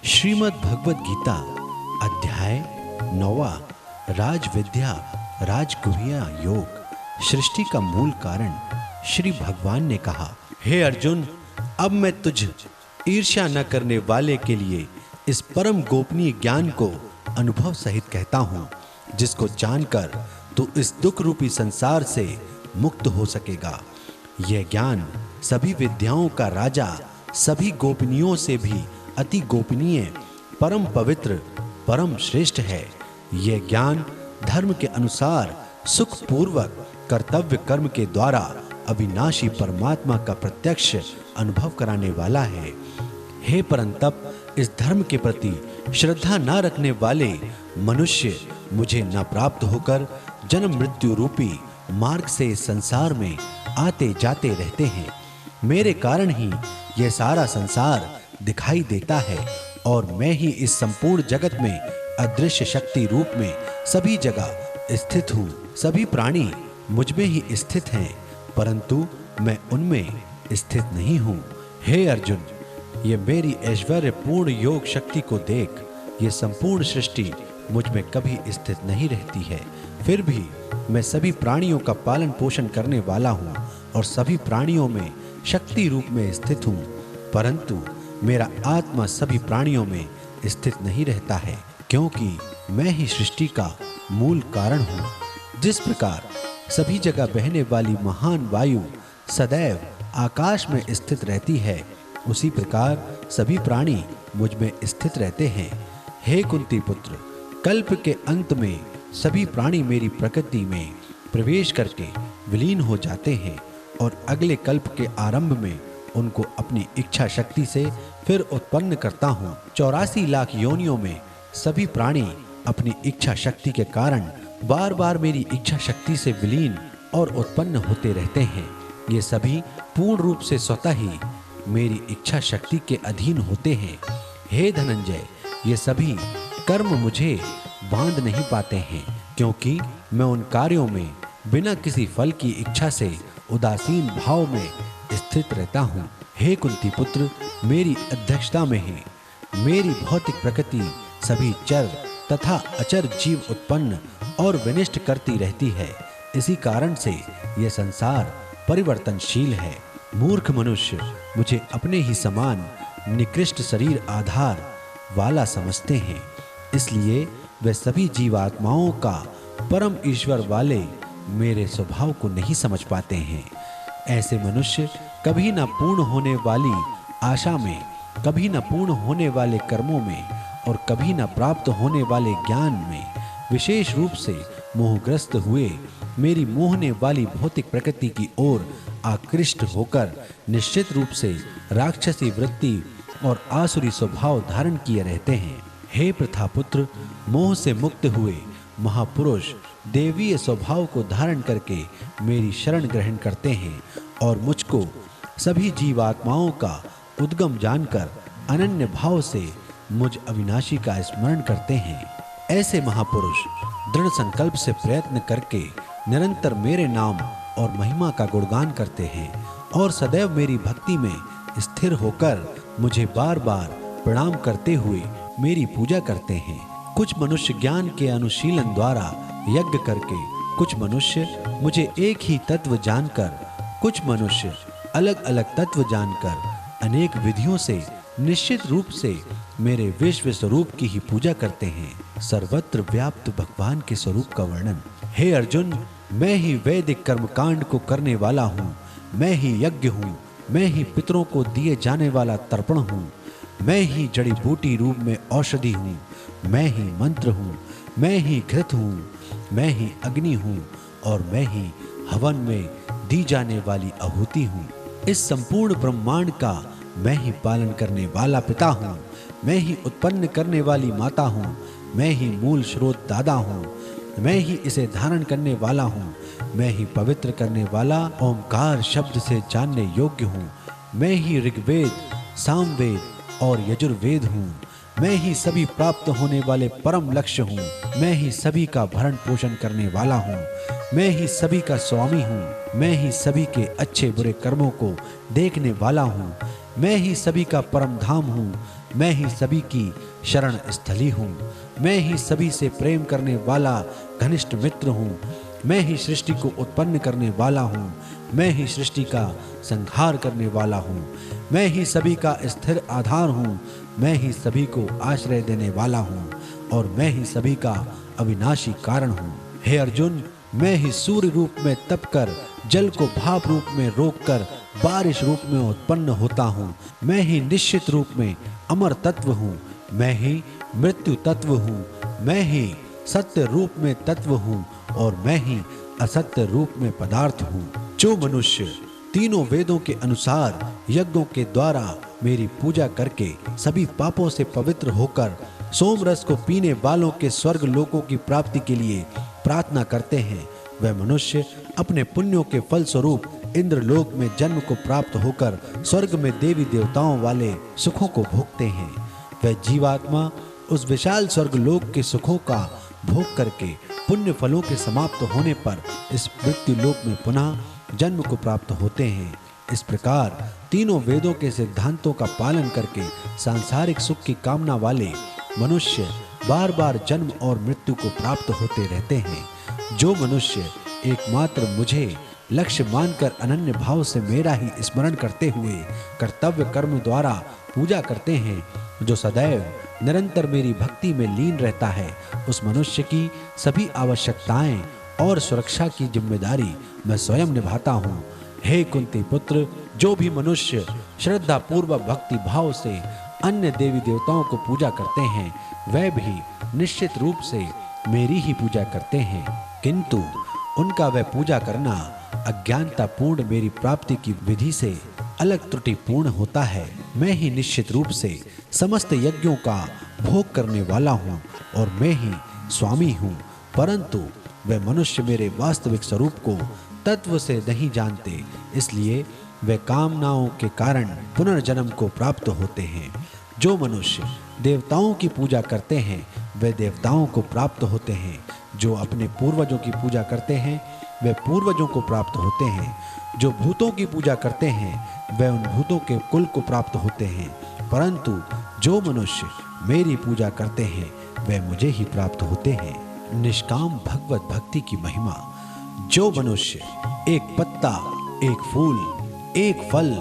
श्रीमद् भगवद गीता अध्याय 9 राजविद्या राजगुह्य योग। सृष्टि का मूल कारण। श्री भगवान ने कहा, हे अर्जुन, अब मैं तुझ ईर्ष्या न करने वाले के लिए इस परम गोपनीय ज्ञान को अनुभव सहित कहता हूँ, जिसको जानकर तू इस दुख रूपी संसार से मुक्त हो सकेगा। यह ज्ञान सभी विद्याओं का राजा, सभी गोपनीयों से भी अति गोपनीय, परम पवित्र, परम श्रेष्ठ है। यह ज्ञान धर्म के अनुसार सुख पूर्वक कर्तव्य कर्म के द्वारा अविनाशी परमात्मा का प्रत्यक्ष अनुभव कराने वाला है। हे परंतप, इस धर्म के प्रति श्रद्धा न रखने वाले मनुष्य मुझे न प्राप्त होकर जन्म मृत्यु रूपी मार्ग से संसार में आते जाते रहते हैं। मेरे कारण ही यह सारा संसार दिखाई देता है और मैं ही इस संपूर्ण जगत में अदृश्य शक्ति रूप में सभी जगह स्थित हूँ। सभी प्राणी मुझ में ही स्थित हैं, परंतु मैं उनमें स्थित नहीं हूँ। हे अर्जुन, ये मेरी ऐश्वर्यपूर्ण योग शक्ति को देख। ये संपूर्ण सृष्टि मुझ में कभी स्थित नहीं रहती है, फिर भी मैं सभी प्राणियों का पालन पोषण करने वाला हूँ और सभी प्राणियों में शक्ति रूप में स्थित हूँ, परंतु मेरा आत्मा सभी प्राणियों में स्थित नहीं रहता है, क्योंकि मैं ही सृष्टि का मूल कारण हूँ। जिस प्रकार सभी जगह बहने वाली महान वायु सदैव आकाश में स्थित रहती है, उसी प्रकार सभी प्राणी मुझ में स्थित रहते हैं। हे कुंती पुत्र, कल्प के अंत में सभी प्राणी मेरी प्रकृति में प्रवेश करके विलीन हो जाते हैं और अगले कल्प के आरंभ में उनको अपनी इच्छा शक्ति से फिर उत्पन्न करता हूँ। 84 लाख योनियों में सभी प्राणी अपनी इच्छा शक्ति के कारण बार बार मेरी इच्छा शक्ति से विलीन और उत्पन्न होते रहते हैं। ये सभी पूर्ण रूप से स्वतः ही मेरी इच्छा शक्ति के अधीन होते हैं। हे धनंजय, ये सभी कर्म मुझे बांध नहीं पाते हैं, क्योंकि मैं उन कार्यों में बिना किसी फल की इच्छा से उदासीन भाव में स्थित रहता हूँ। हे कुंती पुत्र, मेरी अध्यक्षता में है मेरी भौतिक प्रकृति सभी चर तथा अचर जीव उत्पन्न और विनिष्ट करती रहती है। इसी कारण से यह संसार परिवर्तनशील है। मूर्ख मनुष्य मुझे अपने ही समान निकृष्ट शरीर आधार वाला समझते हैं, इसलिए वे सभी जीवात्माओं का परम ईश्वर वाले मेरे स्वभाव को नहीं समझ पाते हैं। ऐसे मनुष्य कभी न पूर्ण होने वाली आशा में, कभी न पूर्ण होने वाले कर्मों में और कभी न प्राप्त होने वाले ज्ञान में विशेष रूप से मोहग्रस्त हुए मेरी मोहने वाली भौतिक प्रकृति की ओर आकृष्ट होकर निश्चित रूप से राक्षसी वृत्ति और आसुरी स्वभाव धारण किए रहते हैं। हे प्रथापुत्र, मोह से मुक्त हुए महापुरुष देवीय स्वभाव को धारण करके मेरी शरण ग्रहण करते हैं और मुझको सभी जीवात्माओं का उद्गम जानकर अनन्य भाव से मुझ अविनाशी का स्मरण करते हैं। ऐसे महापुरुष दृढ़ संकल्प से प्रयत्न करके निरंतर मेरे नाम और महिमा का गुणगान करते हैं और सदैव मेरी भक्ति में स्थिर होकर मुझे बार बार प्रणाम करते हुए मेरी पूजा करते हैं। कुछ मनुष्य ज्ञान के अनुशीलन द्वारा यज्ञ करके, कुछ मनुष्य मुझे एक ही तत्व जानकर, कुछ मनुष्य अलग अलग तत्व जानकर अनेक विधियों से निश्चित रूप से मेरे विश्व स्वरूप की ही पूजा करते हैं। सर्वत्र व्याप्त भगवान के स्वरूप का वर्णन। हे अर्जुन, मैं ही वैदिक कर्मकांड को करने वाला हूँ, मैं ही यज्ञ हूँ, मैं ही पितरों को दिए जाने वाला तर्पण हूँ, मैं ही जड़ी बूटी रूप में औषधि हूँ, मैं ही मंत्र हूँ, मैं ही घृत हूँ, मैं ही अग्नि हूँ और मैं ही हवन में दी जाने वाली आहुति हूँ। इस संपूर्ण ब्रह्मांड का मैं ही पालन करने वाला पिता हूँ, मैं ही उत्पन्न करने वाली माता हूँ, मैं ही मूल स्रोत दादा हूँ, मैं ही इसे धारण करने वाला हूँ, मैं ही पवित्र करने वाला ओमकार शब्द से जानने योग्य हूँ, मैं ही ऋग्वेद, सामवेद और यजुर्वेद हूँ, मैं ही सभी प्राप्त होने वाले परम लक्ष्य हूँ, मैं ही सभी का भरण पोषण करने वाला हूँ, मैं ही सभी का स्वामी हूँ, मैं ही सभी के अच्छे बुरे कर्मों को देखने वाला हूँ, मैं ही सभी का परम धाम हूँ, मैं ही सभी की शरण स्थली हूँ। मैं ही सभी से प्रेम करने वाला घनिष्ठ मित्र हूँ। मैं ही सृष्टि को उत्पन्न करने वाला हूँ। मैं ही सृष्टि का संहार करने वाला हूँ। मैं ही सभी का स्थिर आधार हूँ। मैं ही सभी को आश्रय देने वाला हूँ और मैं ही सभी का अविनाशी कारण हूँ। हे अर्जुन, मैं ही सूर्य रूप में तप कर जल को भाप रूप में रोक कर बारिश रूप में उत्पन्न होता हूँ। मैं ही निश्चित रूप में अमर तत्व हूँ। मैं ही मृत्यु तत्व हूँ। मैं ही सत्य रूप में तत्व हूँ और मैं ही असत्य रूप में पदार्थ हूँ। जो मनुष्य तीनों वेदों के अनुसार यज्ञों के द्वारा मेरी पूजा करके सभी पापों से पवित्र होकर सोम रस को पीने वालों के स्वर्ग लोकों की प्राप्ति के लिए प्रार्थना करते हैं, वह मनुष्य अपने पुण्यों के फल स्वरूप इंद्रलोक में जन्म को प्राप्त होकर स्वर्ग में देवी देवताओं वाले सुखों को भोगते हैं। वह जीवात्मा उस विशाल स्वर्ग लोक के सुखों का भोग करके पुण्य फलों के समाप्त होने पर इस मृत्यु लोक में पुनः जन्म को प्राप्त होते हैं। इस प्रकार तीनों वेदों के सिद्धांतों का पालन करके सांसारिक सुख की कामना वाले मनुष्य बार बार जन्म और मृत्यु को प्राप्त होते रहते हैं। जो मनुष्य एकमात्र मुझे लक्ष्य मानकर अनन्य भाव से मेरा ही स्मरण करते हुए कर्तव्य कर्म द्वारा पूजा करते हैं, जो सदैव निरंतर मेरी भक्ति में लीन रहता है, उस मनुष्य की सभी आवश्यकताएं और सुरक्षा की जिम्मेदारी मैं स्वयं निभाता हूँ। हे कुंती पुत्र, जो भी मनुष्य श्रद्धा पूर्वक भक्ति भाव से अन्य देवी देवताओं को पूजा करते हैं, वह भी निश्चित रूप से मेरी ही पूजा करते हैं, किंतु उनका वह पूजा करना अज्ञानता पूर्ण मेरी प्राप्ति की विधि से अलग त्रुटिपूर्ण होता है। मैं ही निश्चित रूप से समस्त यज्ञों का भोग करने वाला हूँ और मैं ही स्वामी हूँ, परंतु वे मनुष्य मेरे वास्तविक स्वरूप को तत्व से नहीं जानते, इसलिए वे कामनाओं के कारण पुनर्जन्म को प्राप्त होते हैं। जो मनुष्य देवताओं की पूजा करते हैं, वे देवताओं को प्राप्त होते हैं। जो अपने पूर्वजों की पूजा करते हैं, वे पूर्वजों को प्राप्त होते हैं। जो भूतों की पूजा करते हैं, वे उन भूतों के कुल को प्राप्त होते हैं, परंतु जो मनुष्य मेरी पूजा करते हैं, वे मुझे ही प्राप्त होते हैं। निष्काम भगवत भक्ति की महिमा। जो मनुष्य एक पत्ता, एक फूल, एक फल,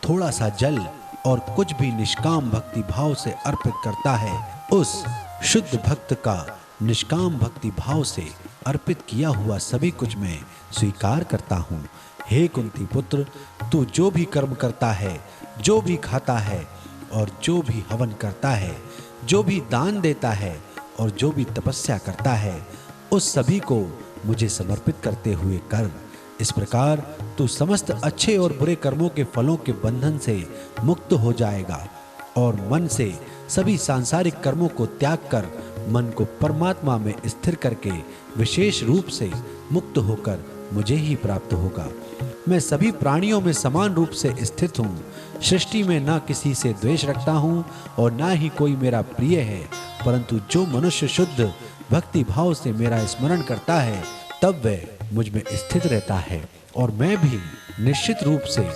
थोड़ा सा जल और कुछ भी निष्काम भक्ति भाव से अर्पित करता है, उस शुद्ध भक्त का निष्काम भक्ति भाव से अर्पित किया हुआ सभी कुछ मैं स्वीकार करता हूँ। हे कुंती पुत्र, तू जो भी कर्म करता है, जो भी खाता है और जो भी हवन करता है, जो भी दान देता है और जो भी तपस्या करता है, उस सभी को मुझे समर्पित करते हुए कर। इस प्रकार तू समस्त अच्छे और बुरे कर्मों के फलों के बंधन से मुक्त हो जाएगा और मन से सभी सांसारिक कर्मों को त्याग कर मन को परमात्मा में स्थिर करके विशेष रूप से मुक्त होकर मुझे ही प्राप्त होगा। मैं सभी प्राणियों में समान रूप से स्थित हूँ। सृष्टि में ना किसी से द्वेष रखता हूँ और ना ही कोई मेरा प्रिय है, परंतु जो मनुष्य शुद्ध भक्ति भाव से मेरा स्मरण करता है, तब वह मुझ में स्थित रहता है और मैं भी निश्चित रूप से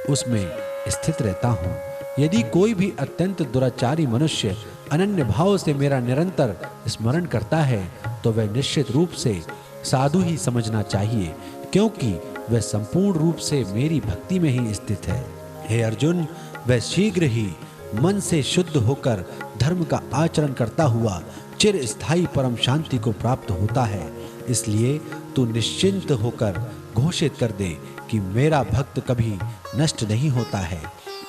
उसमें स्थित रहता हूँ। यदि कोई भी अत्यंत दुराचारी मनुष्य अनन्य भाव से मेरा निरंतर स्मरण करता है, तो वह निश्चित रूप से साधु ही समझना चाहिए, क्योंकि वह संपूर्ण रूप से मेरी भक्ति में ही स्थित है। हे अर्जुन, वह शीघ्र ही मन से शुद्ध होकर धर्म का आचरण करता हुआ चिर स्थायी परम शांति को प्राप्त होता है। इसलिए तू निश्चिंत होकर घोषित कर दे कि मेरा भक्त कभी नष्ट नहीं होता है।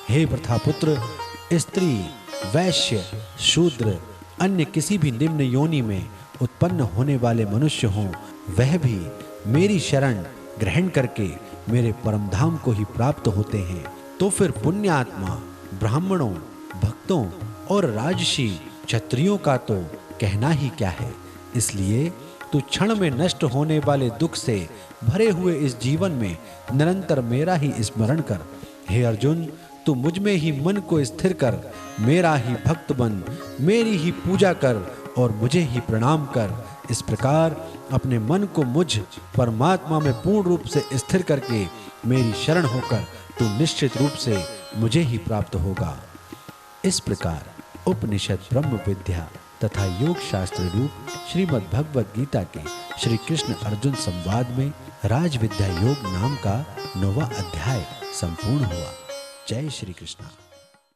हे प्रथापुत्र, स्त्री, वैश्य, शूद्र, अन्य किसी भी निम्न योनि में उत्पन्न होने वाले मनुष्य हों, वह भी मेरी शरण ग्रहण करके मेरे परम धाम को ही प्राप्त होते हैं। तो फिर पुण्यात्मा ब्राह्मणों, भक्तों और राजसी क्षत्रियों का तो कहना ही क्या है। इसलिए तू क्षण में नष्ट होने वाले दुख से भरे हुए इस जीवन में निरंतर मेरा ही स्मरण कर। हे अर्जुन, तू मुझ में ही मन को स्थिर कर, मेरा ही भक्त बन, मेरी ही पूजा कर और मुझे ही प्रणाम कर। इस प्रकार अपने मन को मुझ परमात्मा में पूर्ण रूप से स्थिर करके मेरी शरण होकर तू निश्चित रूप से मुझे ही प्राप्त होगा। इस प्रकार उपनिषद ब्रह्म विद्या तथा योग शास्त्र रूप श्रीमद् भगवद गीता के श्री कृष्ण अर्जुन संवाद में राज विद्या योग नाम का 9वां अध्याय संपूर्ण हुआ। जय श्री कृष्ण।